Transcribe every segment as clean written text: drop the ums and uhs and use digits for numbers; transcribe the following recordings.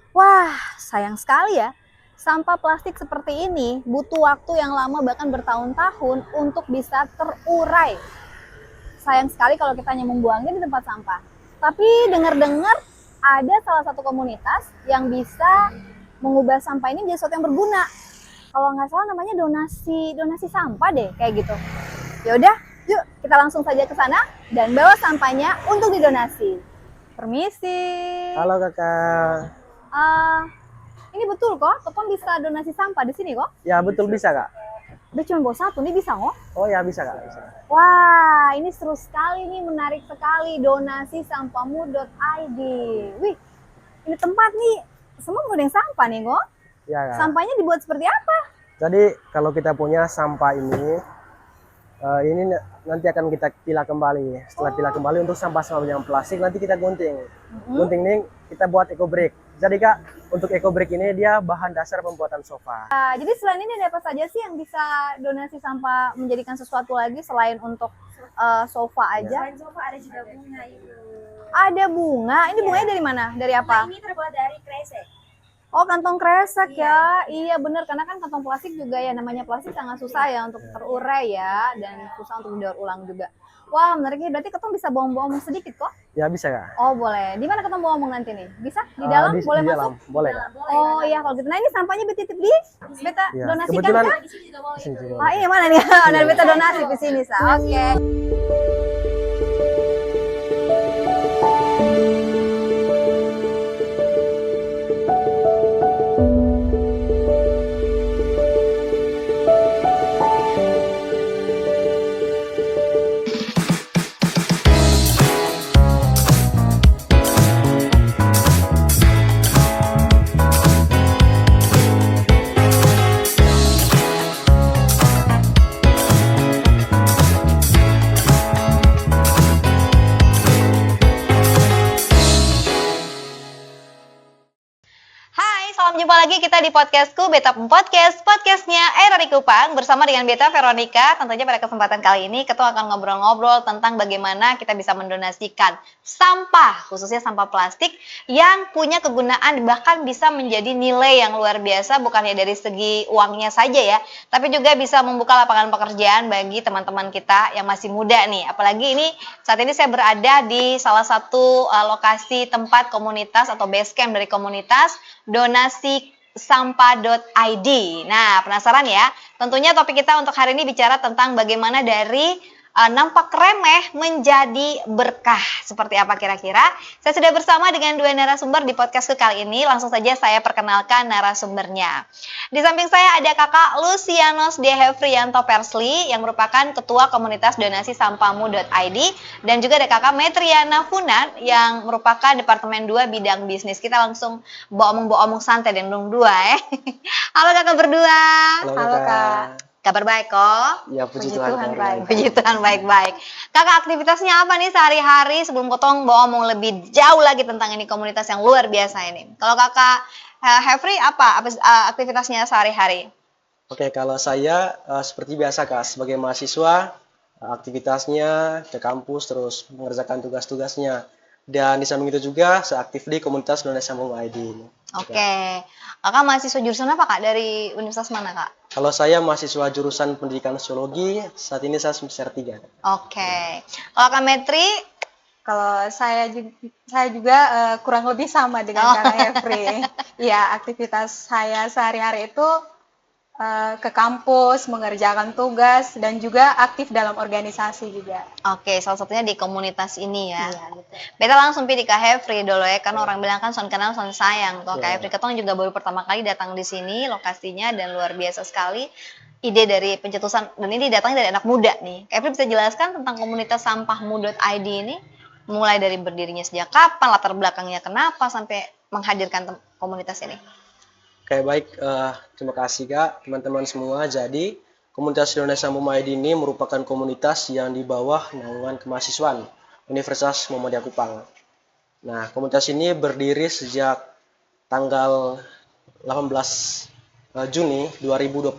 Wah, sayang sekali ya. Sampah plastik seperti ini butuh waktu yang lama bahkan bertahun-tahun untuk bisa terurai. Sayang sekali kalau kita hanya membuangnya di tempat sampah. Tapi dengar-dengar ada salah satu komunitas yang bisa mengubah sampah ini menjadi sesuatu yang berguna. Kalau nggak salah namanya donasi sampah deh, kayak gitu. Ya udah, yuk kita langsung saja ke sana dan bawa sampahnya untuk didonasi. Permisi. Halo kakak. Ah, ini betul kok, Topon bisa donasi sampah di sini kok. Ya betul bisa kak. Udah cuma bawa satu, nih bisa kok. Oh ya bisa kak. Bisa. Wah, ini seru sekali nih, menarik sekali. Donasi sampahmu.id. Wih, ini tempat nih, semua gudang sampah nih kok. Ya kak. Sampahnya dibuat seperti apa? Jadi kalau kita punya sampah ini nanti akan kita pilah kembali. Setelah pilah kembali untuk sampah-sampah yang plastik nanti kita gunting. Gunting ini kita buat eco brick. Jadi kak, untuk eco brick ini dia bahan dasar pembuatan sofa. Jadi selain ini ada apa saja sih yang bisa donasi sampah menjadikan sesuatu lagi selain untuk sofa aja? Selain sofa ada juga bunga ibu. Ada bunga. Ini bunganya dari mana? Dari apa? Bunga ini terbuat dari kresek. Oh, kantong kresek ya. Iya bener, karena kan kantong plastik juga ya, namanya plastik sangat susah ya untuk terurai ya, dan susah untuk didaur ulang juga. Wah, menariknya, berarti ketong bisa bawa-bawa omong sedikit kok? Ya bisa kak. Oh boleh. Di mana ketong bawa omong nanti nih? Bisa? Di dalam? Boleh di masuk? dalam. Boleh kak. Oh iya kalau gitu. Nah ini sampahnya beta titip di beta Ya, donasikan kebetulan kah? Di sini juga boleh. di sini juga. Ah ini mana nih? Dari beta donasi di sini sa. Oke. Hai, salam jumpa lagi kita di podcastku Beta Podcast, podcastnya Era di Kupang bersama dengan Beta Veronica. Tentunya pada kesempatan kali ini Ketua akan ngobrol-ngobrol tentang bagaimana kita bisa mendonasikan sampah, khususnya sampah plastik yang punya kegunaan bahkan bisa menjadi nilai yang luar biasa, bukan hanya dari segi uangnya saja ya, tapi juga bisa membuka lapangan pekerjaan bagi teman-teman kita yang masih muda nih. Apalagi ini saat ini saya berada di salah satu lokasi tempat komunitas atau base camp dari komunitas donasi sampah.id. Nah, penasaran ya? Tentunya topik kita untuk hari ini bicara tentang bagaimana dari nampak remeh menjadi berkah. Seperti apa kira-kira? Saya sudah bersama dengan dua narasumber di podcastku kali ini. Langsung saja saya perkenalkan narasumbernya. Di samping saya ada Kakak Lucianos Dehevrianto Persli yang merupakan Ketua Komunitas Donasi Sampahmu.id, dan juga ada Kakak Metriana Funan yang merupakan Departemen 2 Bidang Bisnis. Kita langsung bawa omong santai dan dua ya. Halo Kakak berdua. Halo kak. Kabar baik kok? Ya puji Tuhan. baik. Puji Tuhan baik-baik. Kakak, aktivitasnya apa nih sehari-hari sebelum Kotong bawa omong lebih jauh lagi tentang ini komunitas yang luar biasa ini? Kalau Kakak Hefri apa aktivitasnya sehari-hari? Oke, kalau saya seperti biasa kak, sebagai mahasiswa aktivitasnya ke kampus terus mengerjakan tugas-tugasnya. Dan di samping itu juga saya aktif di komunitas donasi sampah.id. Oke. Kakak mahasiswa jurusan apa Kak? Dari universitas mana Kak? Kalau saya mahasiswa jurusan pendidikan sosiologi, saat ini saya semester 3. Oke. Kalau Kak Metri? Kalau saya juga kurang lebih sama dengan Kak Hefri. Ya, aktivitas saya sehari-hari itu ke kampus, mengerjakan tugas, dan juga aktif dalam organisasi juga. Oke, salah satunya di komunitas ini ya. Iya, betul. Beta langsung pilih Kak Hefri dulu ya, karena orang bilang kan son kenal son sayang. Kalau Kak Iya. Hefri Ketong juga baru pertama kali datang di sini, lokasinya dan luar biasa sekali. Ide dari pencetusan, dan ini datangnya dari anak muda nih. Kak Hefri bisa jelaskan tentang komunitas sampahmu.id ini? Mulai dari berdirinya sejak kapan, latar belakangnya kenapa, sampai menghadirkan komunitas ini? Oke, baik. Terima kasih kak, teman-teman semua. Jadi, komunitas donasi sampah.id ini merupakan komunitas yang di bawah naungan kemahasiswaan Universitas Muhammadiyah Kupang. Nah, komunitas ini berdiri sejak tanggal 18 Juni 2022.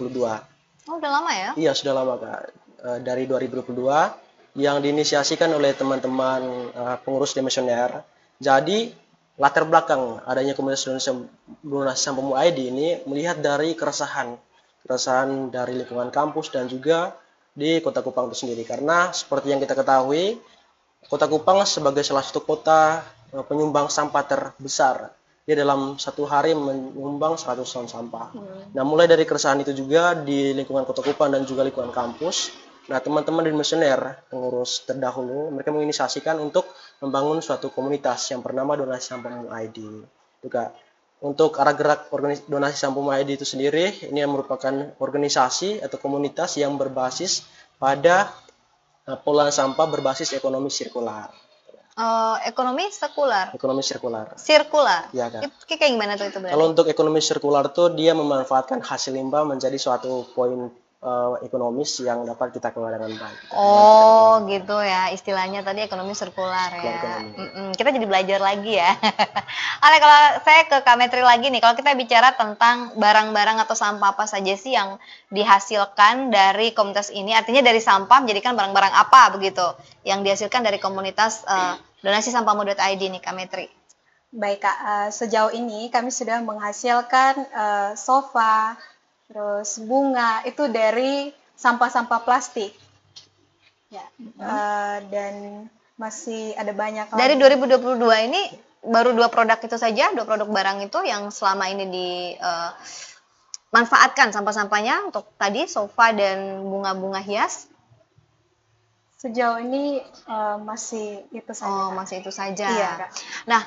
Oh, udah lama ya? Iya, sudah lama kak. Dari 2022 yang diinisiasikan oleh teman-teman pengurus demisioner. Jadi latar belakang adanya komunitas donasi sampah MUID ini melihat dari keresahan dari lingkungan kampus dan juga di Kota Kupang itu sendiri. Karena seperti yang kita ketahui, Kota Kupang sebagai salah satu kota penyumbang sampah terbesar. Dia dalam satu hari menyumbang 100 ton sampah. Nah, mulai dari keresahan itu juga di lingkungan Kota Kupang dan juga lingkungan kampus. Nah, teman-teman di misioner pengurus terdahulu, mereka menginisiasikan untuk membangun suatu komunitas yang bernama Donasi Sampah MUID. Juga untuk arah gerak donasi sampah MUID itu sendiri, ini merupakan organisasi atau komunitas yang berbasis pada pengolahan sampah berbasis ekonomi sirkular. Ekonomi sekular. Ekonomi sirkular. Sirkular. Ya, Kak. Itu kayak gimana tuh itu berarti? Kalau untuk ekonomi sirkular tuh dia memanfaatkan hasil limbah menjadi suatu poin ekonomis yang dapat kita kelola dengan baik. Oh gitu ya, istilahnya tadi ekonomi sirkular ya. Ekonomi. Kita jadi belajar lagi ya. Oke, kalau saya ke Kak Metri lagi nih, kalau kita bicara tentang barang-barang atau sampah apa saja sih yang dihasilkan dari komunitas ini, artinya dari sampah menjadikan barang-barang apa begitu yang dihasilkan dari komunitas donasi sampahmu.id nih Kak Metri. Baik Kak, sejauh ini kami sudah menghasilkan sofa, terus bunga itu dari sampah-sampah plastik. Ya, dan masih ada banyak Dari lagi. 2022 ini baru 2 produk itu saja, 2 produk barang itu yang selama ini dimanfaatkan sampah-sampahnya untuk tadi sofa dan bunga-bunga hias. Sejauh ini masih itu saja. Oh, Kak. masih itu saja. Iya, Kak. Nah,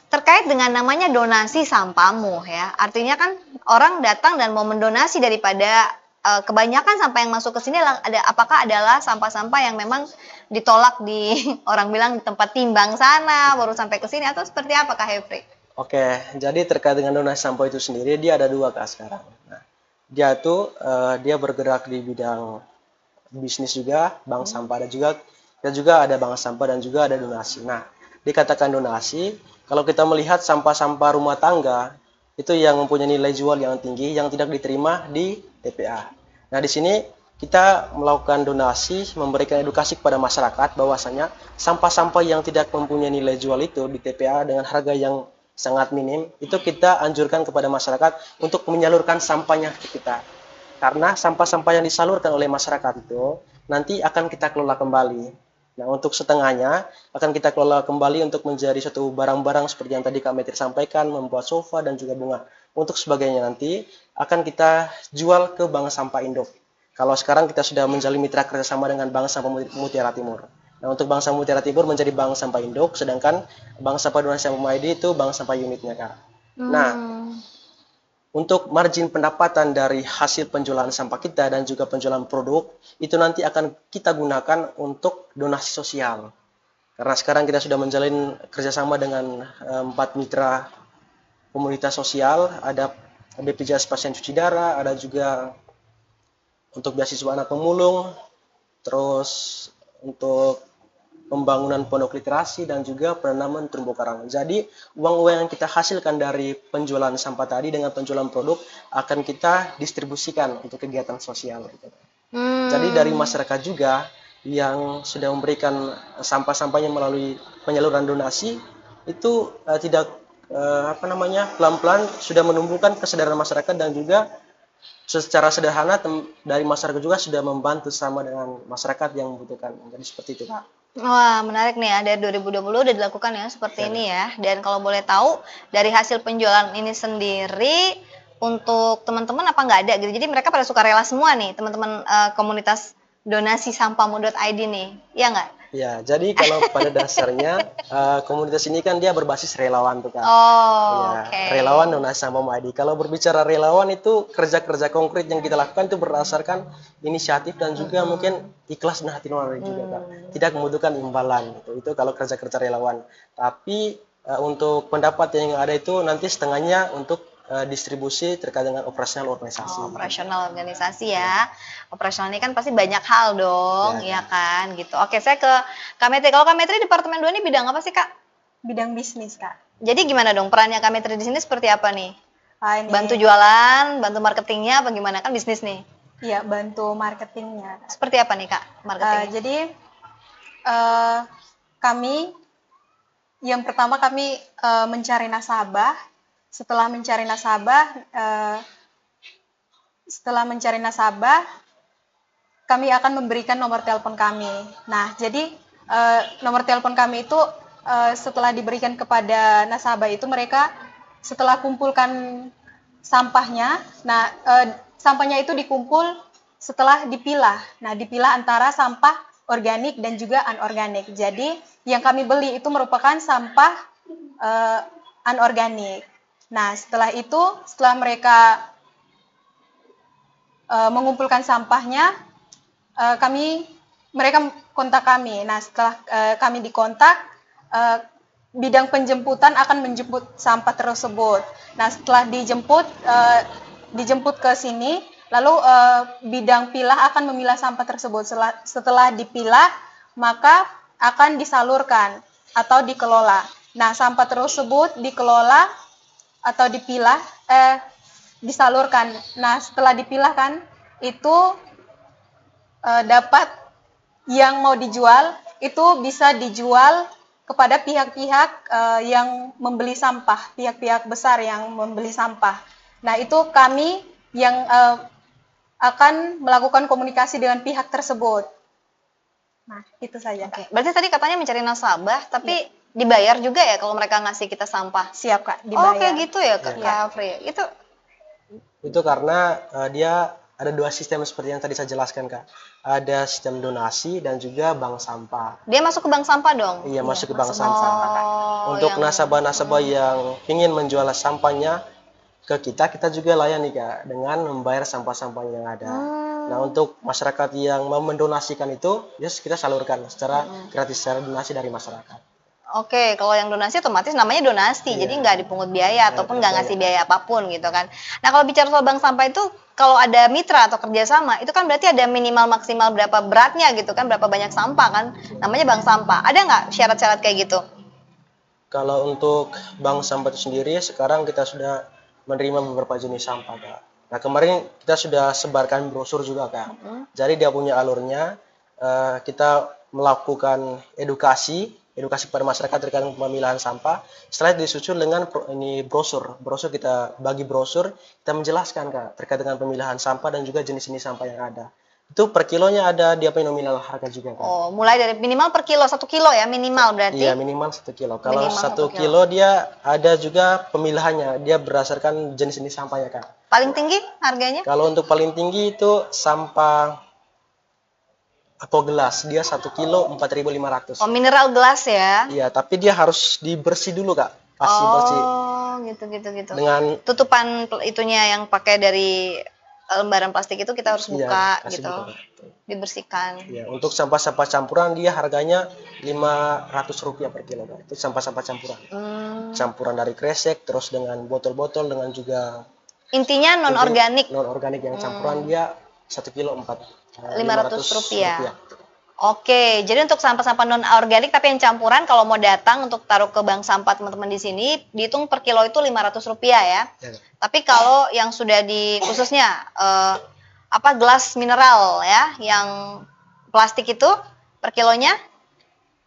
terkait dengan namanya donasi sampahmu ya, artinya kan orang datang dan mau mendonasi daripada kebanyakan sampah yang masuk ke sini apakah adalah sampah-sampah yang memang ditolak di orang bilang di tempat timbang sana baru sampai ke sini atau seperti apa Kak Hefri? Oke, jadi terkait dengan donasi sampah itu sendiri dia ada 2 Kak sekarang. Nah, dia bergerak di bidang bisnis juga, bank sampah dan juga ada bank sampah dan juga ada donasi. Nah, dikatakan donasi, kalau kita melihat sampah-sampah rumah tangga itu yang mempunyai nilai jual yang tinggi yang tidak diterima di TPA. Nah, di sini kita melakukan donasi, memberikan edukasi kepada masyarakat bahwasanya sampah-sampah yang tidak mempunyai nilai jual itu di TPA dengan harga yang sangat minim, itu kita anjurkan kepada masyarakat untuk menyalurkan sampahnya ke kita. Karena sampah-sampah yang disalurkan oleh masyarakat itu nanti akan kita kelola kembali. Nah, untuk setengahnya akan kita kelola kembali untuk menjadi suatu barang-barang seperti yang tadi Kak Metri sampaikan, membuat sofa dan juga bunga. Untuk sebagainya nanti akan kita jual ke Bank Sampah Induk. Kalau sekarang kita sudah menjalin mitra kerjasama dengan Bank Sampah Mutiara Timur. Nah, untuk Bank Sampah Mutiara Timur menjadi Bank Sampah Induk, sedangkan Bank Sampah Donasi Sampah MUID itu Bank Sampah unitnya, Kak. Nah, untuk margin pendapatan dari hasil penjualan sampah kita dan juga penjualan produk, itu nanti akan kita gunakan untuk donasi sosial. Karena sekarang kita sudah menjalin kerjasama dengan 4 mitra komunitas sosial, ada BPJS Pasien Cuci Darah, ada juga untuk beasiswa anak pemulung, terus untuk pembangunan pondok literasi dan juga penanaman terumbu karang. Jadi uang-uang yang kita hasilkan dari penjualan sampah tadi dengan penjualan produk akan kita distribusikan untuk kegiatan sosial. Jadi dari masyarakat juga yang sudah memberikan sampah-sampahnya melalui penyaluran donasi itu pelan-pelan sudah menumbuhkan kesadaran masyarakat dan juga secara sederhana dari masyarakat juga sudah membantu sama dengan masyarakat yang membutuhkan. Jadi seperti itu, Kak. Wah, menarik nih ya. Dari 2020 udah dilakukan ya seperti ini ya. Dan kalau boleh tahu dari hasil penjualan ini sendiri untuk teman-teman apa nggak ada gitu. Jadi mereka pada suka rela semua nih teman-teman komunitas donasi sampahmu.id nih. Iya nggak? Ya, jadi kalau pada dasarnya komunitas ini kan dia berbasis relawan tuh, Kak. Oh, Ya, oke. relawan donasi sampah MUID. Kalau berbicara relawan itu kerja-kerja konkret yang kita lakukan itu berdasarkan inisiatif dan juga mungkin ikhlas dan hati nurani juga, Kak. Tidak membutuhkan imbalan gitu. Itu kalau kerja-kerja relawan. Tapi untuk pendapat yang ada itu nanti setengahnya untuk distribusi terkait dengan operasional organisasi. Oh, operasional organisasi ya. Operasional ini kan pasti banyak hal dong, ya kan gitu. Oke, saya ke Kak Metri. Kalau Kak Metri Departemen 2 ini bidang apa sih, Kak? Bidang bisnis, Kak. Jadi gimana dong perannya Kak Metri di sini seperti apa nih? Ini, Bantu jualan, bantu marketingnya, apa gimana kan bisnis nih? Iya, bantu marketingnya. Seperti apa nih Kak marketingnya? Jadi kami yang pertama kami mencari nasabah. Setelah mencari nasabah, kami akan memberikan nomor telepon kami. Nah, jadi nomor telepon kami itu setelah diberikan kepada nasabah itu, mereka setelah kumpulkan sampahnya, nah sampahnya itu dikumpul setelah dipilah. Nah, dipilah antara sampah organik dan juga anorganik. Jadi yang kami beli itu merupakan sampah anorganik. Nah, setelah mereka mengumpulkan sampahnya, mereka kontak kami. Nah, setelah kami dikontak, bidang penjemputan akan menjemput sampah tersebut. Nah, setelah dijemput ke sini, lalu bidang pilah akan memilah sampah tersebut. Setelah dipilah, maka akan disalurkan atau dikelola. Nah, sampah tersebut dikelola atau disalurkan. Nah, setelah dipilahkan, itu dapat yang mau dijual, itu bisa dijual kepada pihak-pihak yang membeli sampah, pihak-pihak besar yang membeli sampah. Nah, itu kami yang akan melakukan komunikasi dengan pihak tersebut. Nah, itu saja. Oke. Berarti tadi katanya mencari nasabah, tapi dibayar juga ya kalau mereka ngasih kita sampah? Siap, Kak, dibayar. Oh, kayak gitu ya, Kak Iya. Afri. Itu karena dia ada dua sistem seperti yang tadi saya jelaskan, Kak. Ada sistem donasi dan juga bank sampah. Dia masuk ke bank sampah dong? Iya, masuk ke bank masuk sampah. Untuk yang- nasabah-nasabah yang ingin menjual sampahnya ke kita juga layani, Kak, dengan membayar sampah-sampah yang ada. Nah, untuk masyarakat yang mau mendonasikan itu, ya kita salurkan secara gratis, secara donasi dari masyarakat. Oke, kalau yang donasi otomatis namanya donasi, Iya. jadi nggak dipungut biaya ataupun nggak biaya. ngasih biaya apapun gitu kan. Nah, kalau bicara soal bank sampah itu, kalau ada mitra atau kerjasama, itu kan berarti ada minimal maksimal berapa beratnya gitu kan, berapa banyak sampah kan, namanya bank sampah. Ada nggak syarat-syarat kayak gitu? Kalau untuk bank sampah itu sendiri, sekarang kita sudah menerima beberapa jenis sampah, Kak. Nah, kemarin kita sudah sebarkan brosur juga, Kak. Jadi dia punya alurnya, kita melakukan edukasi kepada masyarakat terkait dengan pemilahan sampah. Setelah itu disusul dengan brosur kita bagi brosur, kita menjelaskan, Kak, terkait dengan pemilahan sampah dan juga jenis-jenis sampah yang ada. Itu per kilonya ada dia punya nominal harga juga, Kak. Oh, mulai dari minimal per kilo, 1 kilo ya minimal berarti? Iya, minimal 1 kilo. Kalau Minimal 1 1 kilo. kilo dia ada juga pemilahannya, dia berdasarkan jenis-jenis sampahnya, Kak. Paling tinggi harganya? Kalau untuk paling tinggi itu sampah atau gelas, dia 1 kilo 4.500. Oh, mineral gelas ya? Iya, tapi dia harus dibersih dulu, Kak. Pasti bersih. Oh, gitu. Dengan Tutupan itunya yang pakai dari lembaran plastik itu kita harus buka kasih gitu, buka, Kak. dibersihkan. Ya, untuk sampah-sampah campuran dia harganya Rp500 per kilo, Kak. Itu sampah-sampah campuran. Campuran dari kresek, terus dengan botol-botol, dengan juga Intinya non organik. non organik yang campuran dia 1 kilo Rp500. Oke, jadi untuk sampah-sampah non organik tapi yang campuran, kalau mau datang untuk taruh ke bank sampah teman-teman di sini, dihitung per kilo itu Rp500 ya. Ya. Tapi kalau yang sudah khususnya gelas mineral ya, yang plastik itu per kilonya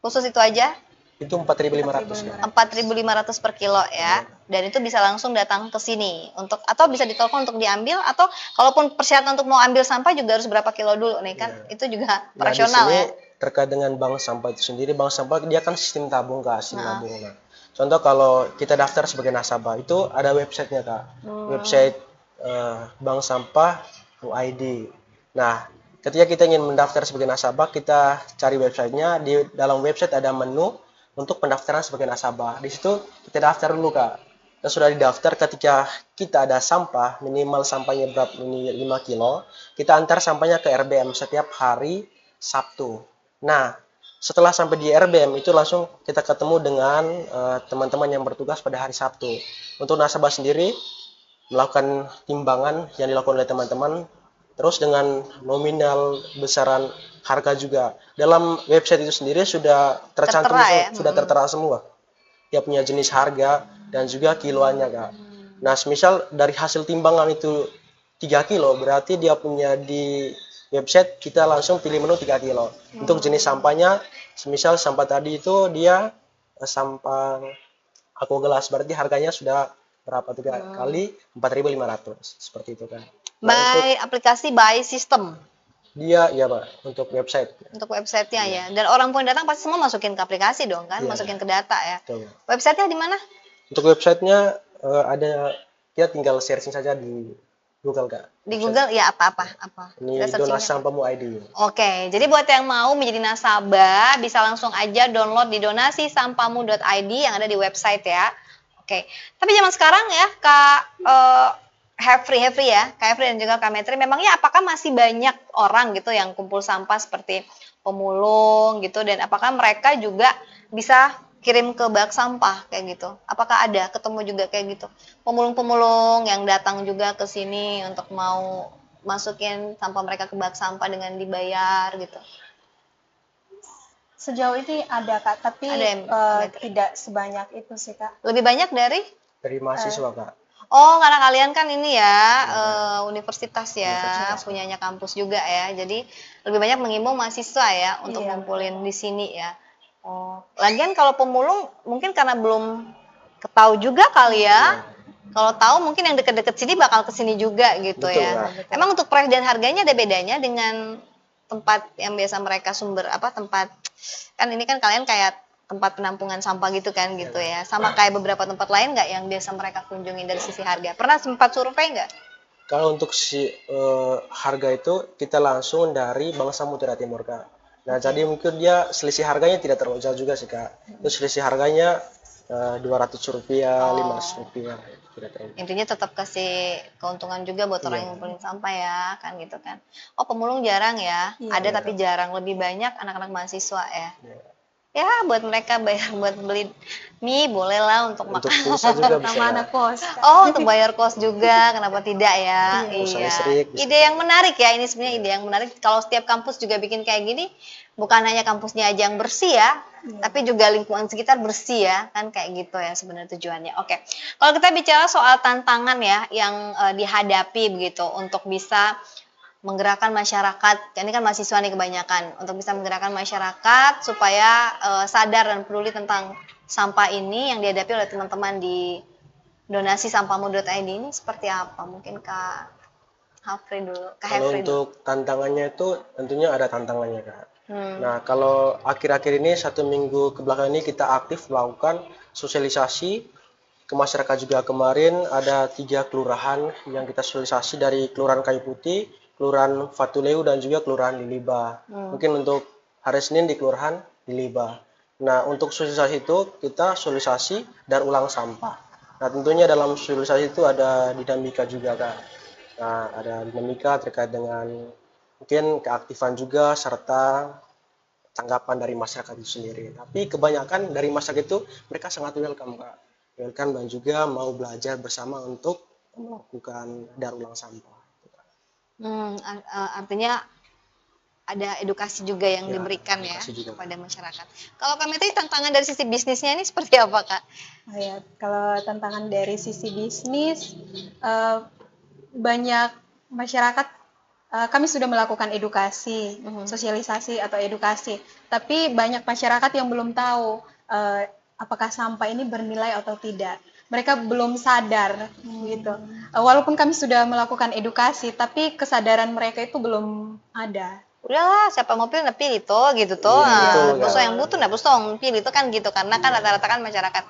khusus itu aja Itu 4.500, Kak. Rp4.500 per kilo ya. Dan itu bisa langsung datang ke sini atau bisa ditelepon untuk diambil, atau kalaupun persyaratan untuk mau ambil sampah juga harus berapa kilo dulu nih kan. Itu juga Nah, di operasional sini ya. terkait dengan bank sampah itu sendiri, bank sampah dia kan sistem tabung, Kak, sistem tabung. Nah, contoh kalau kita daftar sebagai nasabah itu ada websitenya, Kak. Website bank sampah UID. Nah, ketika kita ingin mendaftar sebagai nasabah, kita cari websitenya. Di dalam website ada menu untuk pendaftaran sebagai nasabah. Di situ kita daftar dulu, Kak. Dan sudah didaftar, ketika kita ada sampah, minimal sampahnya berapa, ini 5 kilo, kita antar sampahnya ke RBM setiap hari Sabtu. Nah, setelah sampai di RBM itu langsung kita ketemu dengan teman-teman yang bertugas pada hari Sabtu. Untuk nasabah sendiri melakukan timbangan yang dilakukan oleh teman-teman, terus dengan nominal besaran harga juga. Dalam website itu sendiri sudah tercantum, Tertera ya? sudah tertera semua. Dia punya jenis harga dan juga kiloannya, Kak. Nah, semisal dari hasil timbangan itu 3 kilo, berarti dia punya di website kita langsung pilih menu 3 kilo. Untuk jenis sampahnya, semisal sampah tadi itu dia sampah aku gelas, berarti harganya sudah berapa tuh Kak? Kali 4.500 seperti itu kan. Nah, untuk By aplikasi by system dia ya Pak, untuk website. untuk websitenya ya. Dan orang pun datang pasti semua masukin ke aplikasi dong kan, Iya, masukin ke data ya. betul. Websitenya di mana? Untuk websitenya ada, kita tinggal searching saja di Google Kak. Di Website Google ya apa? ini Kita Donasi searchingnya. Sampamu ID. Oke, jadi buat yang mau menjadi nasabah bisa langsung aja download di donasisampamu.id yang ada di website ya. Oke, tapi zaman sekarang ya Kak Hefri ya, Kak Hefri dan juga Kak Metri, memangnya apakah masih banyak orang gitu yang kumpul sampah seperti pemulung gitu, dan apakah mereka juga bisa kirim ke bak sampah kayak gitu? Apakah ada ketemu juga kayak gitu pemulung-pemulung yang datang juga ke sini untuk mau masukin sampah mereka ke bak sampah dengan dibayar gitu? Sejauh ini ada Kak, tapi Ada yang Metri? tidak sebanyak itu sih Kak. Lebih banyak dari? Dari mahasiswa Kak. Oh, karena kalian kan ini ya, universitas ya, Universitas. punyanya kampus juga ya. Jadi lebih banyak mengimbau mahasiswa ya untuk Iya, ngumpulin di sini ya. Oh, lagian kalau pemulung mungkin karena belum ketahui juga kali ya. Kalau tahu mungkin yang deket-deket sini bakal ke sini juga gitu Betul, ya. Kak. Emang untuk price dan harganya ada bedanya dengan tempat yang biasa mereka sumber apa tempat, kan ini kan kalian kayak tempat penampungan sampah gitu kan gitu ya. Sama kayak beberapa tempat lain nggak yang biasa mereka kunjungi dari sisi harga? Pernah sempat survei nggak? Kalau untuk si harga itu kita langsung dari Bangsa Mutiara Timur Kak. Nah, jadi mungkin dia selisih harganya tidak terlalu jauh juga sih Kak. Itu selisih harganya Rp200, Rp500, tidak terlalu. Intinya tetap kasih keuntungan juga buat orang Iya. yang ngumpulin sampah ya kan gitu kan. Oh, pemulung jarang ya. Iya. Ada tapi jarang, lebih banyak anak-anak mahasiswa ya. Iya. Ya buat mereka bayar buat beli mie boleh lah untuk Untuk makan. pulsa juga bisa Sama Kak. anak kos Kak. Oh, untuk bayar kos juga, kenapa tidak ya? Pulsa Iya. listrik bisa. Ide yang menarik ya, ini sebenarnya ide yang menarik. Kalau setiap kampus juga bikin kayak gini, bukan hanya kampusnya aja yang bersih ya, tapi juga lingkungan sekitar bersih ya, kan kayak gitu ya sebenarnya tujuannya. Oke, kalau kita bicara soal tantangan ya yang dihadapi begitu untuk bisa menggerakkan masyarakat, ini kan mahasiswa nih kebanyakan, untuk bisa menggerakkan masyarakat supaya sadar dan peduli tentang sampah ini yang dihadapi oleh teman-teman di donasi sampamu.id ini seperti apa? Mungkin Kak Hafri dulu, Kak Kalau Hefri dulu. untuk tantangannya itu tentunya ada tantangannya Kak. Hmm. Nah, kalau akhir-akhir ini 1 minggu kebelakang ini kita aktif melakukan sosialisasi ke masyarakat juga. Kemarin ada 3 kelurahan yang kita sosialisasi dari Kelurahan Kayu Putih, Kelurahan Fatuleu, dan juga Kelurahan Liliba. Mungkin untuk hari Senin di Kelurahan Liliba. Nah, untuk sosialisasi itu kita sosialisasi dan ulang sampah. Nah, tentunya dalam sosialisasi itu ada dinamika juga Kak. Nah, ada dinamika terkait dengan mungkin keaktifan juga serta tanggapan dari masyarakat itu sendiri. Tapi kebanyakan dari masyarakat itu mereka sangat welcome Kak. Welcome dan juga mau belajar bersama untuk melakukan daur ulang sampah. Artinya ada edukasi juga yang Ya, diberikan ya edukasi juga. kepada masyarakat. Kalau Kak Metri, tantangan dari sisi bisnisnya ini seperti apa Kak? Oh ya, kalau tantangan dari sisi bisnis, banyak masyarakat, kami sudah melakukan edukasi, sosialisasi atau edukasi, tapi banyak masyarakat yang belum tahu apakah sampah ini bernilai atau tidak. Mereka belum sadar gitu. Walaupun kami sudah melakukan edukasi, tapi kesadaran mereka itu belum ada. Udahlah, siapa mau pilih, nah pilih tuh gitu tuh. Iya, betul, Nah, Kak. yang butuh, nah busong pilih itu kan gitu, karena kan rata-rata kan masyarakat.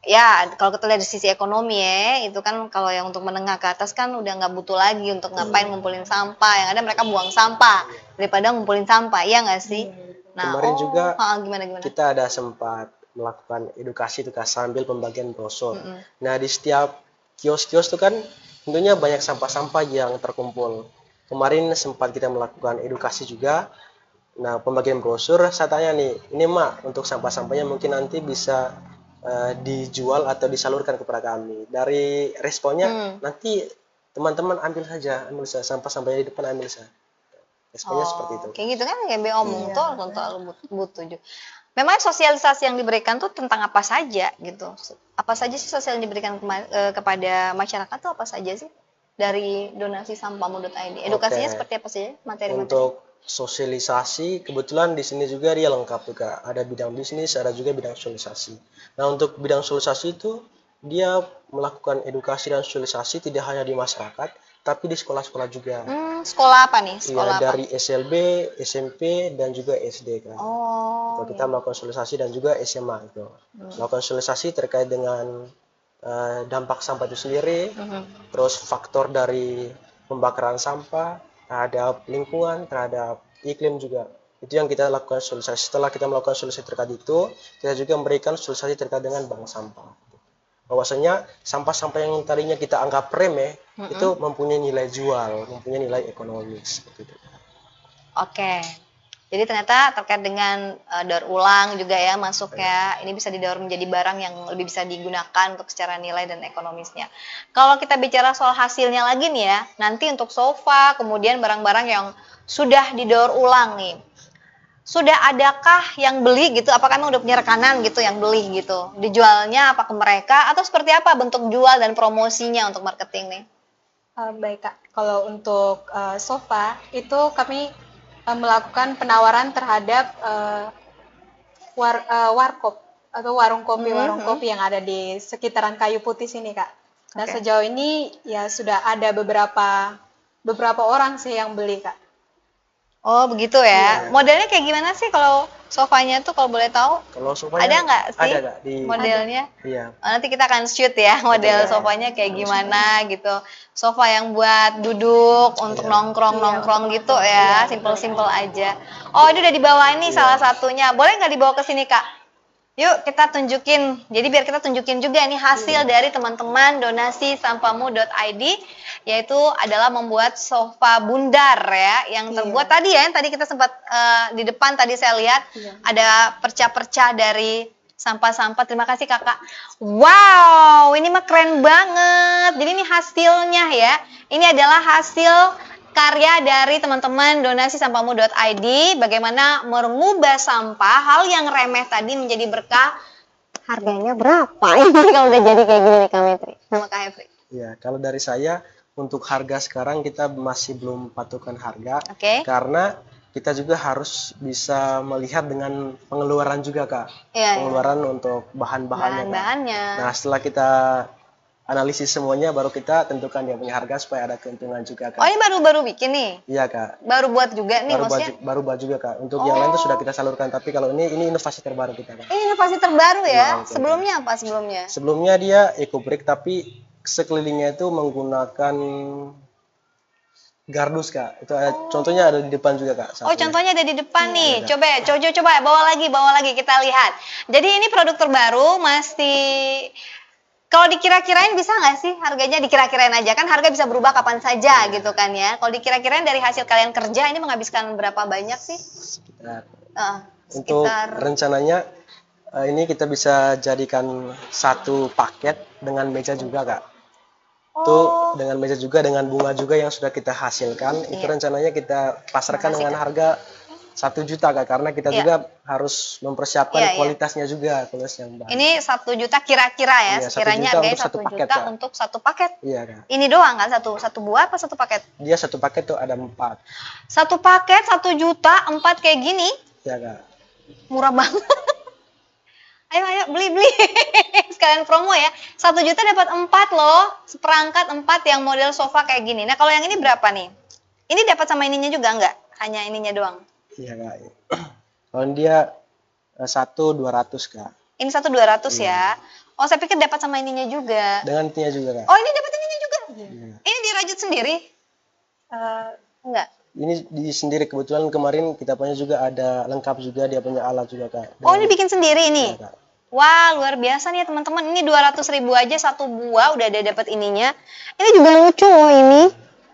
Ya, kalau kita lihat dari sisi ekonomi ya, itu kan kalau yang untuk menengah ke atas kan udah nggak butuh lagi untuk ngapain ngumpulin sampah. Yang ada mereka buang sampah daripada ngumpulin sampah, iya nggak sih? Nah, Kemarin juga gimana? kita ada sempat melakukan edukasi tuh Kak, sambil pembagian brosur. Nah, di setiap kios-kios tuh kan tentunya banyak sampah-sampah yang terkumpul. Kemarin sempat kita melakukan edukasi juga. Nah, pembagian brosur, saya tanya nih, ini Mak, untuk sampah-sampahnya mungkin nanti bisa dijual atau disalurkan kepada kami. Dari responnya, nanti teman-teman ambil saja sampah-sampahnya di depan, ambil saja. Responnya seperti itu. Kayak gitu kan, kayak be omong tuh langsung butuh juga. Memang sosialisasi yang diberikan tuh tentang apa saja gitu. Apa saja sih sosial yang diberikan kepada masyarakat tuh apa saja sih? Dari donasi sampamu.id. Edukasinya Oke. seperti apa sih materi-materi? Untuk sosialisasi, kebetulan di sini juga dia lengkap juga. Ada bidang bisnis, ada juga bidang sosialisasi. Nah, untuk bidang sosialisasi itu dia melakukan edukasi dan sosialisasi tidak hanya di masyarakat, tapi di sekolah-sekolah juga. Sekolah apa nih? Iya, Sekolah apa? dari SLB, SMP, dan juga SD kan. Oh, Kita melakukan sosialisasi dan juga SMA itu. Melakukan sosialisasi terkait dengan dampak sampah itu sendiri, terus faktor dari pembakaran sampah terhadap lingkungan, terhadap iklim juga. Itu yang kita lakukan sosialisasi. Setelah kita melakukan sosialisasi terkait itu, kita juga memberikan sosialisasi terkait dengan bank sampah. Bahwasanya sampah-sampah yang tadinya kita anggap remeh, itu mempunyai nilai jual, mempunyai nilai ekonomis. Seperti itu. Oke. Jadi ternyata terkait dengan daur ulang juga ya masuk ya. Ini bisa didaur menjadi barang yang lebih bisa digunakan untuk secara nilai dan ekonomisnya. Kalau kita bicara soal hasilnya lagi nih ya, nanti untuk sofa, kemudian barang-barang yang sudah didaur ulang nih. Sudah adakah yang beli gitu? Apakah emang udah punya rekanan gitu yang beli gitu? Dijualnya apa ke mereka atau seperti apa bentuk jual dan promosinya untuk marketing nih? Baik Kak, kalau untuk sofa itu kami melakukan penawaran terhadap warkop atau warung kopi yang ada di sekitaran Kayu Putih sini Kak. Dan sejauh ini ya sudah ada beberapa orang sih yang beli Kak. Oh begitu ya. Modelnya kayak gimana sih kalau sofanya tuh kalau boleh tahu? Kalau sofanya Ada nggak sih ada Kak, di modelnya? Iya. Nanti kita akan shoot ya model sofanya kayak gimana gitu. Sofa yang buat duduk untuk nongkrong gitu ya, simple-simple aja. Oh ini udah dibawa nih salah satunya. Boleh nggak dibawa ke sini Kak? Yuk kita tunjukin. Jadi biar kita tunjukin juga nih hasil dari teman-teman donasi sampamu.id, yaitu adalah membuat sofa bundar ya yang terbuat tadi ya, yang tadi kita sempat di depan tadi saya lihat ada perca-perca dari sampah-sampah. Terima kasih Kakak. Wow, ini mah keren banget. Jadi ini hasilnya ya. Ini adalah hasil karya dari teman-teman donasi sampamu.id, bagaimana mengubah sampah hal yang remeh tadi menjadi berkah. Harganya berapa ini kalau udah jadi kayak gini nih Kak Metri sama Kak Hefri? Ya, kalau dari saya untuk harga sekarang kita masih belum patokan harga, karena kita juga harus bisa melihat dengan pengeluaran juga Kak, pengeluaran untuk bahan-bahannya. Nah, setelah kita analisis semuanya baru kita tentukan dia punya harga supaya ada keuntungan juga Kak. Oh ini baru-baru bikin nih? Iya Kak. Baru buat juga nih maksudnya? Baru buat juga Kak. Untuk yang lain itu sudah kita salurkan, tapi kalau ini inovasi terbaru kita Kak. Ini inovasi terbaru ya? Sebelumnya apa sebelumnya? Sebelumnya dia eco-brick tapi sekelilingnya itu menggunakan gardus Kak. Itu contohnya ada di depan juga Kak. Oh contohnya ada di depan nih. Coba bawa lagi kita lihat. Jadi ini produk terbaru masih. Kalau dikira-kirain bisa nggak sih harganya? Dikira-kirain aja kan harga bisa berubah kapan saja gitu kan ya. Kalau dikira-kirain dari hasil kalian kerja ini menghabiskan berapa banyak sih? Untuk rencananya ini kita bisa jadikan satu paket dengan meja juga Kak. Itu dengan meja juga dengan bunga juga yang sudah kita hasilkan. Itu rencananya kita pasarkan dengan harga 1 juta Kak, karena kita juga harus mempersiapkan kualitasnya juga, kualitas yang baik. Ini 1 juta kira-kira ya, sekiranya harganya 1 juta untuk satu paket. Iya Kak. Ini doang kan satu buah apa satu paket? Dia satu paket tuh ada 4. Satu paket 1 juta 4 kayak gini? Iya Kak. Murah banget. Ayo beli sekalian promo ya. 1 juta dapat 4 loh, seperangkat 4 yang model sofa kayak gini. Nah kalau yang ini berapa nih? Ini dapat sama ininya juga enggak? Hanya ininya doang? Iya Kak. Kalau dia 1.200 Kak. Ini 1.200 ya. Oh saya pikir dapat sama ininya juga. Dengan ininya juga Kak. Oh ini dapat ininya juga? Ini dirajut sendiri? Enggak. Ini di sendiri, kebetulan kemarin kita punya juga ada lengkap juga, dia punya alat juga Kak. Oh ini bikin sendiri ini? Ya, Kak. Wah luar biasa nih teman-teman. Ini 200.000 aja satu buah udah ada dapat ininya. Ini juga lucu loh ini.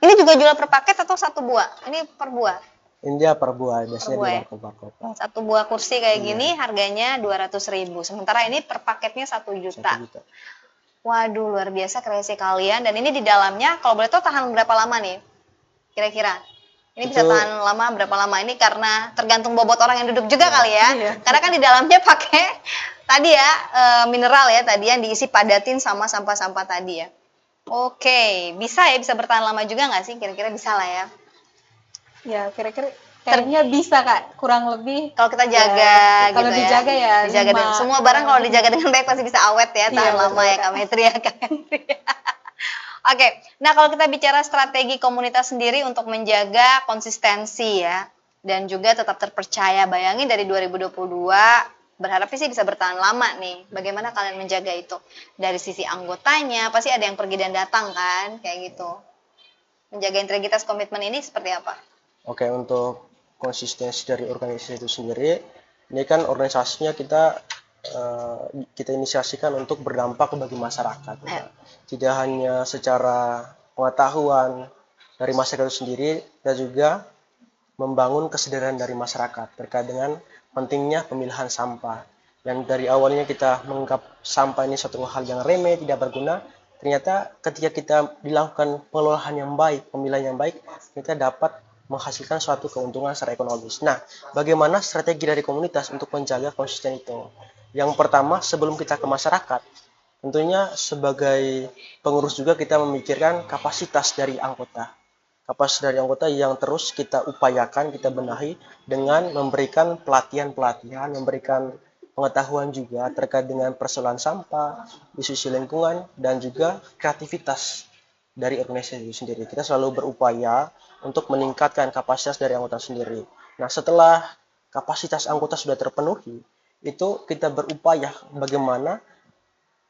Ini juga jual per paket atau satu buah? Ini per buah? Ini dia per buah, biasanya di warkop. Satu buah kursi kayak gini harganya 200.000. Sementara ini per paketnya 1 juta. Waduh luar biasa kreasi kalian. Dan ini di dalamnya kalau boleh tahu tahan berapa lama nih? Kira-kira? Ini bisa tahan lama berapa lama? Ini karena tergantung bobot orang yang duduk juga kali ya. Karena kan di dalamnya pakai tadi ya mineral ya tadi yang diisi padatin sama sampah-sampah tadi ya. Oke, bisa bertahan lama juga nggak sih? Kira-kira bisa lah ya. Ya kira-kira Kayaknya bisa Kak, kurang lebih. Kalau kita jaga Kalau gitu dijaga ya dijaga dengan semua barang kalau dijaga dengan baik pasti bisa awet ya, tahan Iya, lama betul, ya Kak. Kak Metri ya Kak Metri. Oke, nah kalau kita bicara strategi komunitas sendiri untuk menjaga konsistensi ya, dan juga tetap terpercaya. Bayangin dari 2022, berharapnya sih bisa bertahan lama nih. Bagaimana kalian menjaga itu? Dari sisi anggotanya, pasti ada yang pergi dan datang kan, kayak gitu. Menjaga integritas komitmen ini seperti apa? Oke, untuk konsistensi dari organisasi itu sendiri, ini kan organisasinya kita inisiasikan untuk berdampak bagi masyarakat. Ayo. Tidak hanya secara pengetahuan dari masyarakat itu sendiri, kita juga membangun kesadaran dari masyarakat terkait dengan pentingnya pemilahan sampah. Dan dari awalnya kita menganggap sampah ini suatu hal yang remeh, tidak berguna, ternyata ketika kita dilakukan pengelolaan yang baik, pemilahan yang baik, kita dapat menghasilkan suatu keuntungan secara ekonomis. Nah, bagaimana strategi dari komunitas untuk menjaga konsisten itu? Yang pertama, sebelum kita ke masyarakat, tentunya sebagai pengurus juga kita memikirkan kapasitas dari anggota. Kapasitas dari anggota yang terus kita upayakan, kita benahi dengan memberikan pelatihan-pelatihan, memberikan pengetahuan juga terkait dengan persoalan sampah, isu lingkungan, dan juga kreativitas dari organisasi itu sendiri. Kita selalu berupaya untuk meningkatkan kapasitas dari anggota sendiri. Nah, setelah kapasitas anggota sudah terpenuhi, itu kita berupaya bagaimana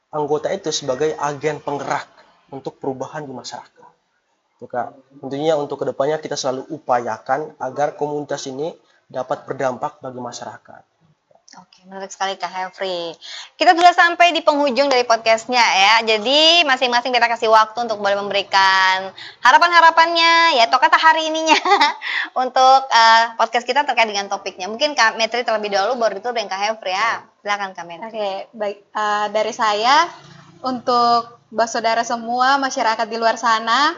anggota itu sebagai agen penggerak untuk perubahan di masyarakat. Itu Kak. Tentunya untuk kedepannya kita selalu upayakan agar komunitas ini dapat berdampak bagi masyarakat. Oke, menarik sekali Kak Hefri. Kita sudah sampai di penghujung dari podcastnya ya. Jadi masing-masing kita kasih waktu untuk boleh memberikan harapan-harapannya ya, atau kata hari ininya untuk podcast kita terkait dengan topiknya. Mungkin Kak Metri terlebih dahulu, baru itu dengan Kak Hefri ya. Silakan Kak Metri. Oke, baik. Dari saya, untuk saudara semua, masyarakat di luar sana,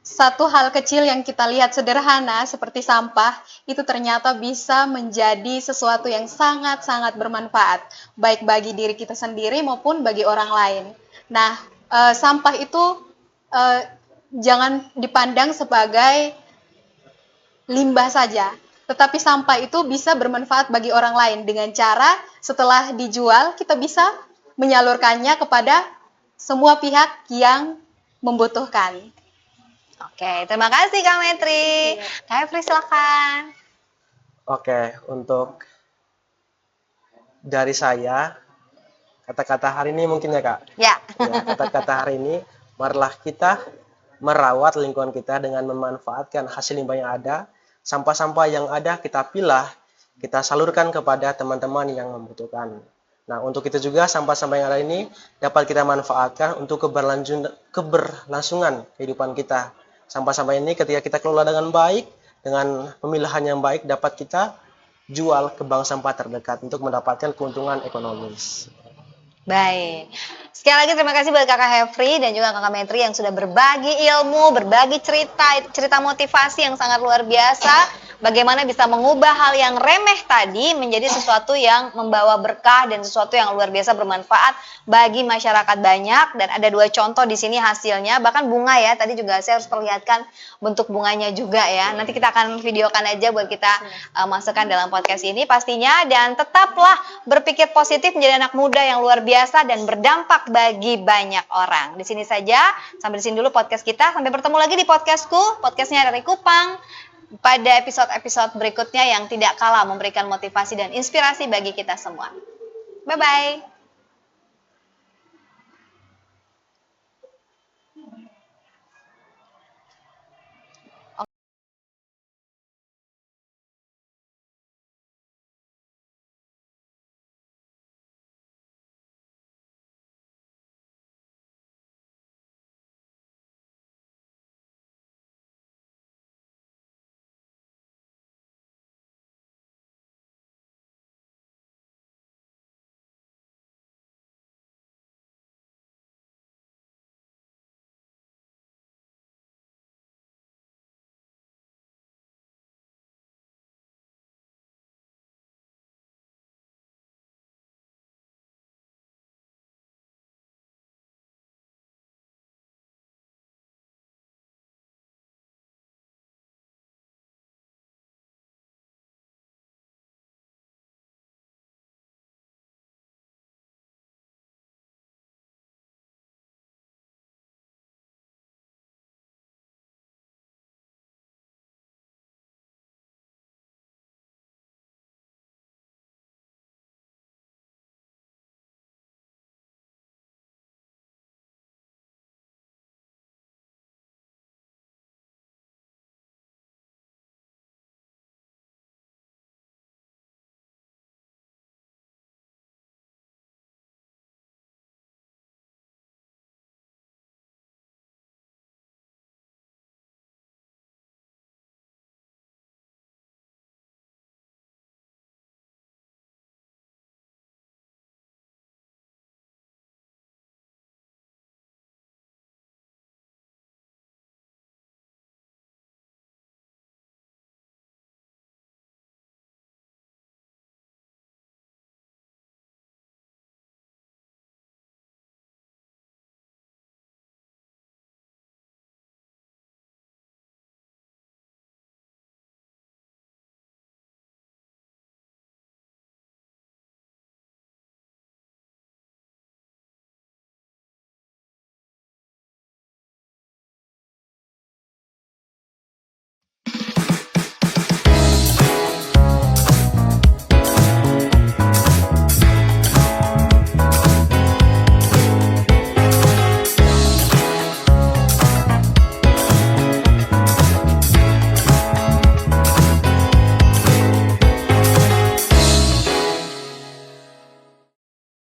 satu hal kecil yang kita lihat sederhana seperti sampah, itu ternyata bisa menjadi sesuatu yang sangat-sangat bermanfaat, baik bagi diri kita sendiri maupun bagi orang lain. Nah, sampah itu jangan dipandang sebagai limbah saja, tetapi sampah itu bisa bermanfaat bagi orang lain dengan cara setelah dijual kita bisa menyalurkannya kepada semua pihak yang membutuhkan. Oke, terima kasih Kak Metri. Kak Hefri silakan. Oke, untuk dari saya, kata-kata hari ini mungkin ya Kak. Ya. Ya, kata-kata hari ini, marilah kita merawat lingkungan kita dengan memanfaatkan hasil limbah yang ada. Sampah-sampah yang ada kita pilah, kita salurkan kepada teman-teman yang membutuhkan. Nah, untuk itu juga sampah-sampah yang ada ini dapat kita manfaatkan untuk keberlangsungan kehidupan kita. Sampah-sampah ini ketika kita kelola dengan baik, dengan pemilahan yang baik, dapat kita jual ke bank sampah terdekat untuk mendapatkan keuntungan ekonomis. Baik. Sekali lagi terima kasih buat Kakak Hefri dan juga Kakak Metri yang sudah berbagi ilmu, berbagi cerita motivasi yang sangat luar biasa. Bagaimana bisa mengubah hal yang remeh tadi menjadi sesuatu yang membawa berkah dan sesuatu yang luar biasa bermanfaat bagi masyarakat banyak. Dan ada 2 contoh di sini hasilnya, bahkan bunga ya. Tadi juga saya harus perlihatkan bentuk bunganya juga ya. Nanti kita akan videokan aja buat kita masukkan dalam podcast ini pastinya. Dan tetaplah berpikir positif, menjadi anak muda yang luar biasa dan berdampak bagi banyak orang. Di sini saja, sampai di sini dulu podcast kita. Sampai bertemu lagi di podcastku, podcastnya dari Kupang, pada episode-episode berikutnya yang tidak kalah memberikan motivasi dan inspirasi bagi kita semua. Bye-bye.